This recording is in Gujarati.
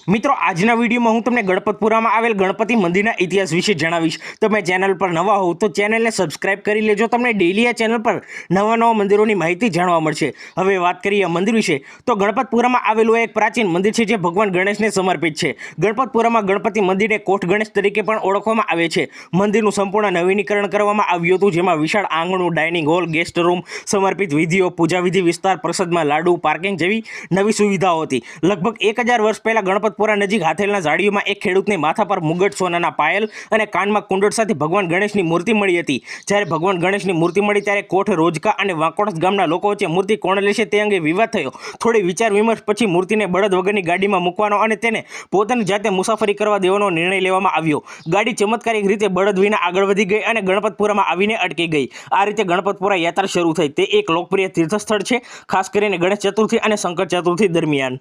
મિત્રો આજના વિડીયોમાં હું તમને ગણપતપુરામાં આવેલ ગણપતિ મંદિરના ઇતિહાસ વિશે જણાવીશ। તમે ચેનલ પર નવા હો તો ચેનલને સબસ્ક્રાઇબ કરી લેજો। તમને ડેલી આ ચેનલ પર નવા મંદિરોની માહિતી જાણવા મળશે। હવે વાત કરીએ મંદિર વિશે તો ગણપતપુરામાં આવેલું એક પ્રાચીન મંદિર છે જે ભગવાન ગણેશને સમર્પિત છે। ગણપતપુરામાં ગણપતિ મંદિરને કોઠ ગણેશ તરીકે પણ ઓળખવામાં આવે છે। મંદિરનું સંપૂર્ણ નવીનીકરણ કરવામાં આવ્યું હતું, જેમાં વિશાળ આંગણું, ડાઇનિંગ હોલ, ગેસ્ટ રૂમ, સમર્પિત વિધિઓ, પૂજા વિધિ વિસ્તાર, પ્રસાદમાં લાડુ, પાર્કિંગ જેવી નવી સુવિધાઓ હતી। લગભગ 1000 વર્ષ પહેલા ગણપતપુરા નજીક હાથેલના ઝાડીઓમાં એક ખેડૂતને માથા પર મુગટ, સોનાના પાયલ અને કાનમાં કુંડળ સાથે ભગવાન ગણેશની મૂર્તિ મળી હતી। જ્યારે ભગવાન ગણેશની મૂર્તિ મળી ત્યારે કોઠ, રોજકા અને વાંકોડસ ગામના લોકો વચ્ચે મૂર્તિ કોણ લેશે તે અંગે વિવાદ થયો। થોડી વિચાર વિમર્શ પછી મૂર્તિને બળદ વગરની ગાડીમાં મૂકવાનો અને તેને પોતાની જાતે મુસાફરી કરવા દેવાનો નિર્ણય લેવામાં આવ્યો। ગાડી ચમત્કારિક રીતે બળદ વિના આગળ વધી ગઈ અને ગણપતપુરામાં આવીને અટકી ગઈ। આ રીતે ગણપતપુરા યાત્રા શરૂ થઈ। તે એક લોકપ્રિય તીર્થસ્થળ છે, ખાસ કરીને ગણેશ ચતુર્થી અને શંકર ચતુર્થી દરમિયાન।